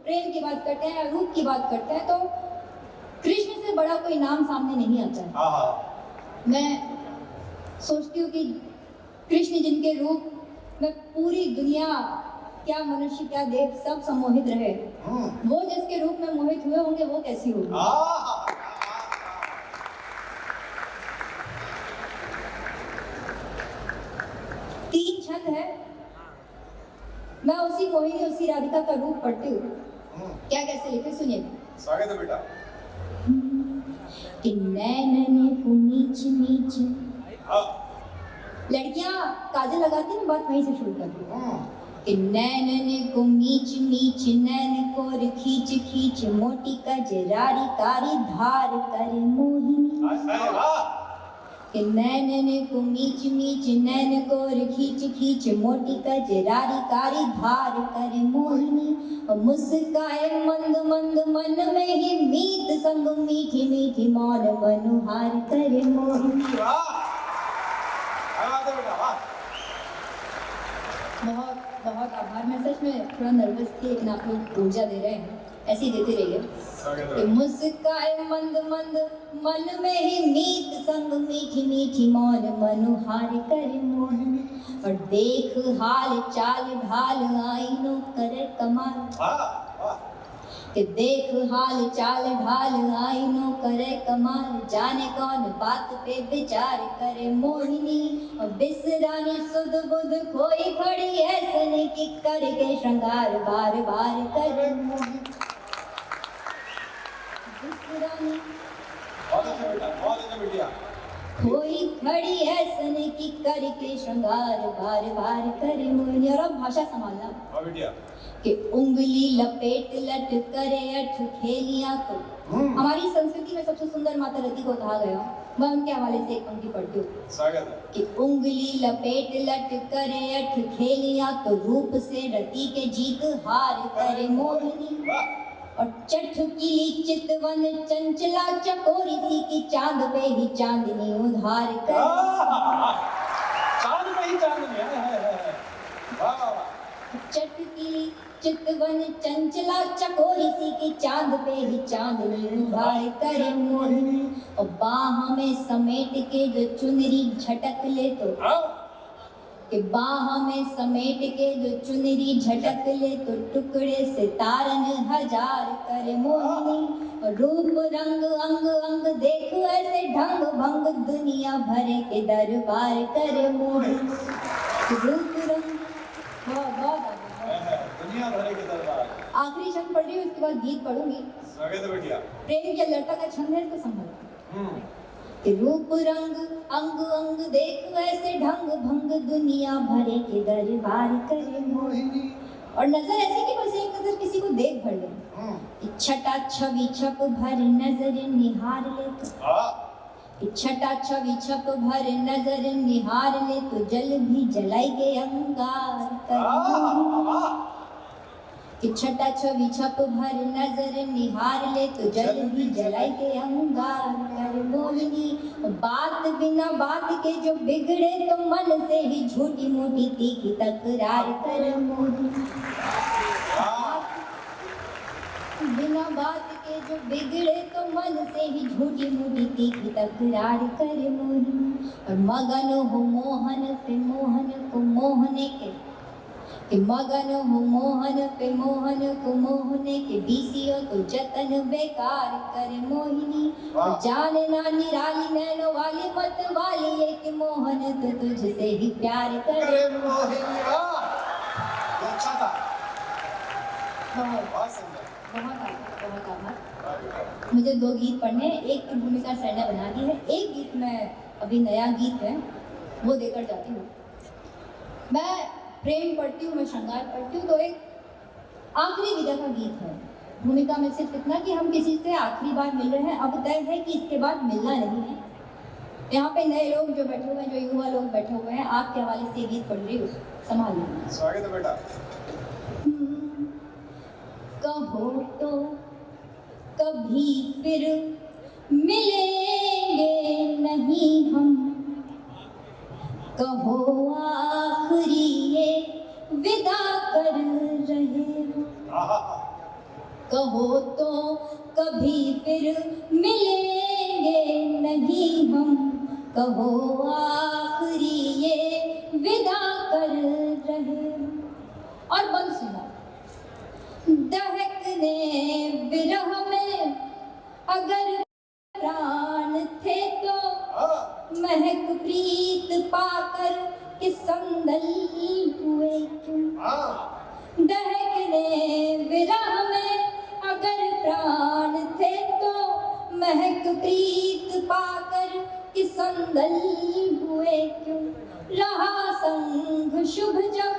प्रेम की बात करते हैं, रूप की बात करते हैं, तो कृष्ण से बड़ा कोई नाम सामने नहीं आता है। मैं सोचती हूँ कि कृष्ण जिनके रूप में पूरी दुनिया, क्या मनुष्य क्या देव सब सम्मोहित रहे, वो जिसके रूप में मोहित हुए होंगे वो कैसी होगी। तीन छंद है, मैं उसी मोहिनी उसी राधिका का रूप पढ़ती हूँ। क्या कैसे लिखे सुनिए। स्वागत है बेटा। कि नैनन को मीच मीच, लड़कियां काजल लगाती हैं, बात वहीं से शुरू करती हूँ। कि नैनन को मीच मीच, नैन को खींच खींच, मोटी कजरारी कारी धार कर मोहिनी। कि नैनन को मीच मीच, नैन को खींच खींच, मोटी कजरारी कारी धार कर मोहिनी। मुस्काए मंद मंद, मन में ही मीत संग, मीठी मीठी मौन मनुहार कर मोहिनी। बहुत बहुत आभार। मैं सच में थोड़ा नर्वस थी, लेकिन आप लोग ऊर्जा दे रहे हैं, ऐसे ही देते रहिए। मुस्काए मंद मंद, मन में ही मीत संग, मीठी मीठी मौन मनुहार कर मोहिनी। और देख हाल चाल ढाल, आईनो करे कमाल। कि देख हाल चाल ढाल, आईनो करे कमाल, जाने कौन बात पे विचार करे मोहिनी। और बिसरानी सुध बुध, खोई खड़ी ऐसन की, करके श्रृंगार बार बार करे मोहिनी। बिसरानी बहुत अच्छा बेटिया। खोई खड़ी ऐसन की, करके श्रृंगार बार बार करे मोहिनी। और अब भाषा संभालना। हाँ बेटिया। कि उंगली लपेट लट करे अठ खेलिया, तो हमारी संस्कृति में सबसे सुंदर माता रति को कहा गया। मैं उनके हवाले से एक पंक्ति पढ़ती हूँ। स्वागत है। कि उंगली लपेट लट करे अठ खेलिया, तो रूप से रति के जीत हार करे मोहिनी। और चटकीली चितवन चंचला, चकोरी सी की, चांद पे ही चांदनी उधार करे। चांद पे ही चांदनी है। चटकीली चितवन चंचला, चकोरी सी की, चांद पे ही चांदनी उधार करे मोहिनी। और बाह में समेट के जो चुनरी झटक ले, तो कि बाह में समेट के जो चुनरी झटक ले, तो टुकड़े से तारन हजार करे मोहिनी। और रूप रंग अंग अंग, देख ऐसे ढंग भंग, दुनिया भरे के दरबार करे मोहिनी। रूप रंग बहुत दुनिया भरे के दरबार। आखिरी छंद पढ़ रही हूँ, उसके बाद गीत पढ़ूंगी। स्वागत है बेटिया। प्रेम के लड़का का छंद है, इसको संभालो। कि रूप रंग अंग अंग, देख ऐसे ढंग भंग, दुनिया भरे के दरबार करे मोहिनी। और नजर ऐसी कि बस एक नजर किसी को देख भर ले। छटा छवि छप भर नजर निहार ले, तो छटा छवि छप भर नजर निहार ले, तो जल भी जलाई के अंगार कर। कि छटा छवि छप भर नजर निहार ले, तो जल भी जलाई के अंगार कर मोहिनी। बात बिना बात के जो बिगड़े, तो मन से ही झूठी मूठी तीखी तकरार कर मोहिनी। बिना बात के जो बिगड़े, तो मन से ही झूठी मूठी तीखी तकरार कर मोहिनी। और मगन हो मोहन पे मोहन को मोहने के, कि मगन हो मोहन पे मोहन को मोहने के, बीसियो तो जतन बेकार कर मोहिनी। जाने ना निराली नैनो वाली मत वाली, एक मोहन तो तुझसे ही प्यार करे मोहिनी। अच्छा था। बहुत सुंदर, बहुत आभार। मुझे दो गीत पढ़ने हैं, एक की भूमिका सर ने बना दी है, एक गीत में अभी नया गीत है वो देकर जाती हूँ। मैं प्रेम पढ़ती हूँ, मैं श्रृंगार पढ़ती हूँ, तो एक आखिरी विदा का गीत है। भूमिका में सिर्फ इतना कि हम किसी से आखिरी बार मिल रहे हैं, अब तय है कि इसके बाद मिलना नहीं है। यहाँ पे नए लोग जो बैठे हुए हैं, जो युवा लोग बैठे हुए हैं, आपके हवाले से गीत पढ़ रही हूँ, संभाल लीजिए। स्वागत है बेटा। कहो तो कभी फिर मिलेंगे नहीं हम, कहो आखिरी ये विदा कर रहे हो। कहो तो कभी फिर मिलेंगे नहीं हम, कहो आखिरी ये विदा कर रहे। और बंसुरा दहकने विरह में अगर प्राण थे तो, महक प्रीत पाकर कि संदल हुए क्यों। दहकने विरह में अगर प्राण थे तो, महक प्रीत पाकर कि संदल हुए क्यों। रहा संग शुभ जब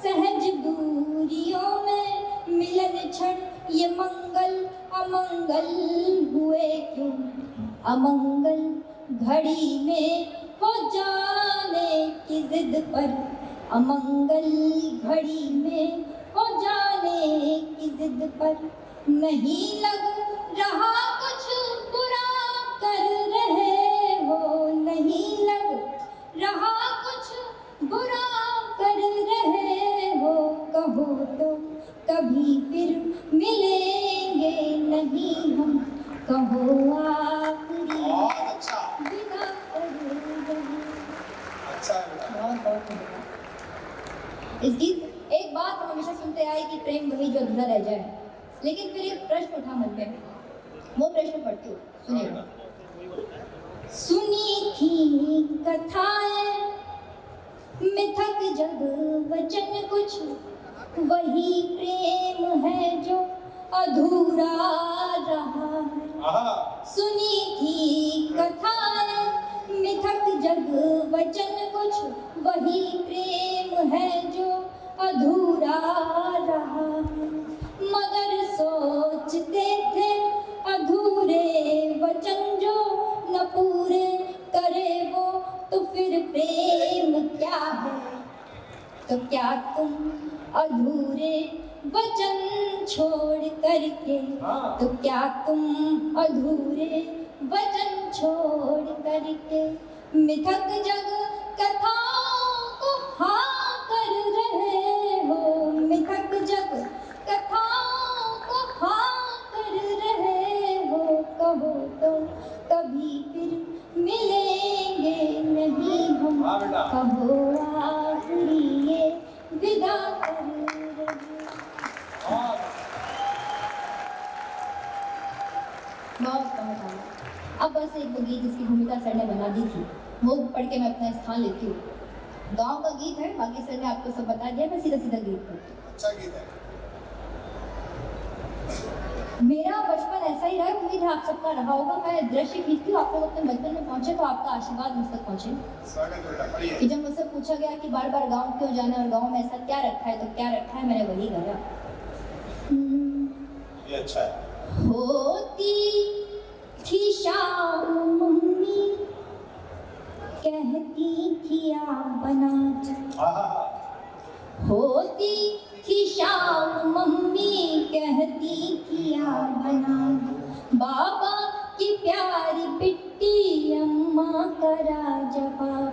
सहज दूरियों में, मिलन क्षण ये मंगल अमंगल हुए क्यों। अमंगल घड़ी में हो जाने की जिद पर, अमंगल घड़ी में हो जाने की जिद पर, नहीं लग रहा कुछ बुरा कर रहे हो, नहीं लग रहा कुछ बुरा कर रहे हो। कहो तो कभी फिर मिलेंगे नहीं हम, कहो आखिरी विदा कर रहे। अच्छा है बेटा। बहुत बहुत धन्यवाद। इस गीत एक बात हम हमेशा सुनते आए कि प्रेम वही जो अधूरा रह जाए, लेकिन फिर एक प्रश्न उठा मन में, वो प्रश्न पढ़ती हूँ, सुनिएगा। सुनी थी कथाएं मिथक जग वचन कुछ, वही प्रेम है जो अधूरा रहा है। सुनी थी कथाएं मिथक जग वचन कुछ, वही प्रेम है जो अधूरा रहा है। मगर सोचते थे अधूरे वचन जो न पूरे करे वो, तो फिर प्रेम क्या है। तो क्या तुम अधूरे वचन छोड़ करके, तो क्या तुम अधूरे वचन छोड़ करके, मिथक जग कथाओं को हाँ कर रहे हो। मिथक जग कथाओं को हाँ कर रहे हो। कहो तो कभी फिर मिलेंगे नहीं हम, कहो आखिरी ये विदा कर रहे। अब बस एक वो गीत जिसकी भूमिका सर ने बना दी थी, वो पढ़ के मैं अपना स्थान लेती हूँ। गांव का गीत है, बाकी सर ने आपको सब बता दिया, मैं सीधा सीधा गीत करती हूँ। अच्छा गीत है। मेरा बचपन ऐसा ही रहा, उम्मीद है आप सबका रहा होगा। मैं दृश्य खींचती हूँ, आप लोग अपने बचपन में पहुंचे तो आपका आशीर्वाद मुझ तक पहुंचे। स्वागत बेटा, पढ़िए। कि जब मुझसे पूछा गया कि बार बार गांव क्यों जाना और गांव में ऐसा क्या रखा है, तो क्या रखा है मैंने वही गाया। ये अच्छा है। होती थी शाम मम्मी कहती थी आ बना जा। होती थी शाम मम्मी कहती थी आ बना जा। बाबा की प्यारी पिट्टी अम्मा का राजबाब,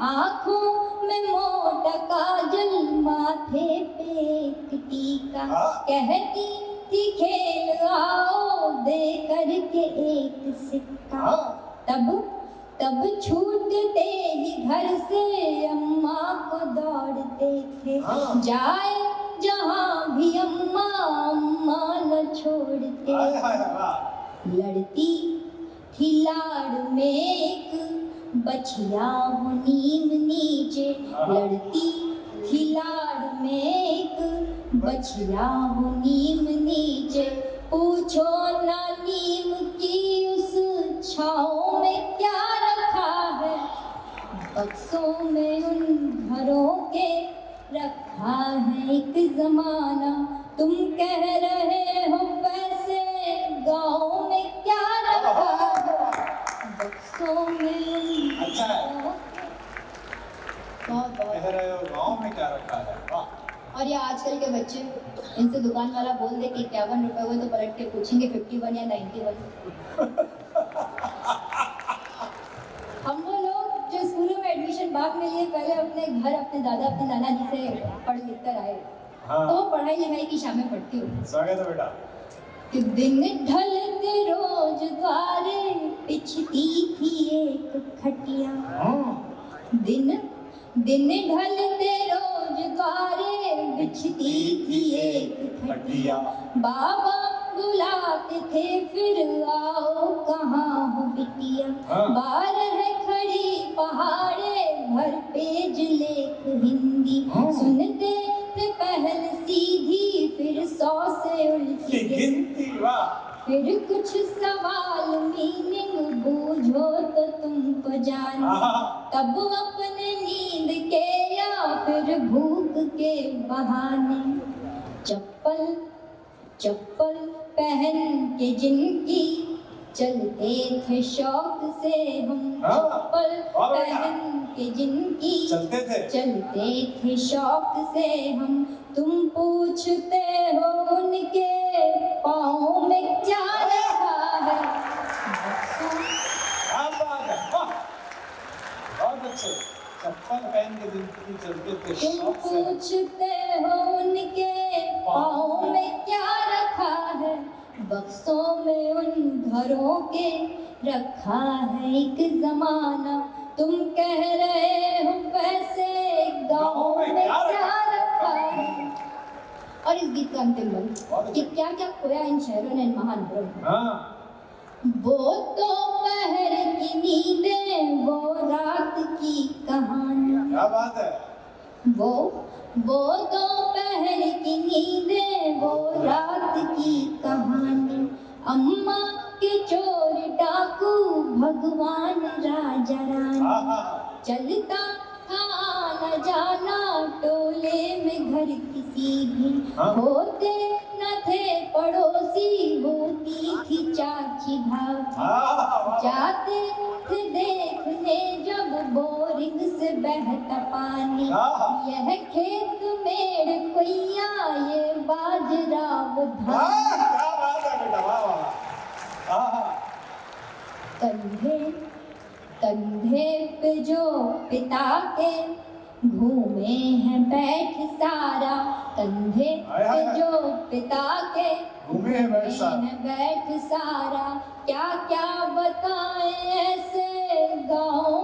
आँखों में मोटा काजल माथे पे एक टीका, कहती थी खेल आओ दे करके एक सिक्का। तब छूटते ही घर से अम्मा को दौड़ते थे, जाए जहाँ भी अम्मा अम्मा न छोड़ते। लड़ती थी लाड़ में एक बछिया हो नीम नीचे, लड़ती थी लाड़ में एक बछिया हो नीम नीचे। पूछो ना नीम की उस छाँव में क्या रखा है, बक्सों में उन घरों के रखा है एक जमाना। तुम कह रहे हो वैसे गाँव में क्या रखा है, बक्सों में। अच्छा है। कह रहे हो गाँव में क्या रखा है। वाह। और ये आजकल के बच्चे, इनसे दुकान वाला बोल दे कि 51 रुपए हुए तो पलट के पूछेंगे 51 या 91। हम वो लोग जो स्कूलों में एडमिशन बाद में लिए, पहले अपने घर अपने दादा अपने नाना जी से पढ़ लिख कर आए। तो वो पढ़ाई लिखाई की शामें पढ़ती हूँ। स्वागत है बेटा। कि दिन ढलते रोज द्वारे पिछती थी एक खटिया। दिन ढलते रोज द्वारे बिछती थी एक खटिया। बाबा बुलाते थे फिर आओ कहाँ हो बिटिया। बारह खड़ी पहाड़े घर पेज लेख हिंदी। सुनते थे पहल सीधी फिर 100 से उल्टी गिनती। फिर कुछ सवाल मीनिंग बूझो तो तुमको जाने। तब अपने नींद के या फिर भूख के बहाने। चप्पल पहन के जिनकी चलते थे शौक से हम। चप्पल पहन के जिनकी चलते थे शौक से हम। तुम पूछते हो उनके पाँव में क्या रखा है। बहुत अच्छे। चप्पल पहन के जिनकी चलते थे तुम पूछते हो उनके पाँव में क्या रखा है। बक्सों में उन घरों के रखा है एक जमाना। तुम कह रहे हो वैसे गाँव में क्या रखा है। और इस गीत का अंतिम बंद कि क्या क्या खोया इन शहरों ने इन महानगरों में। वो तो पहर की नींदें वो रात की कहानी। क्या बात है। वो तो पहर की नींदें वो रात की कहानी। अम्मा के चोर डाकू भगवान राजा रानी। चलता था आना जाना टोले में घर किसी भी। होते न थे पड़ोसी होती थी चाची भाभी। जाते थे देखने जब बोरिंग से बहता पानी। यह खेत मेरे कोइया ये बाजरा वो धान। क्या बात है बेटा, वाह वाह। कंधे पे जो पिता के घूमे हैं बैठ सारा। कंधे पे जो पिता के घूमे हैं बैठ सारा। क्या क्या बताएं ऐसे गाँव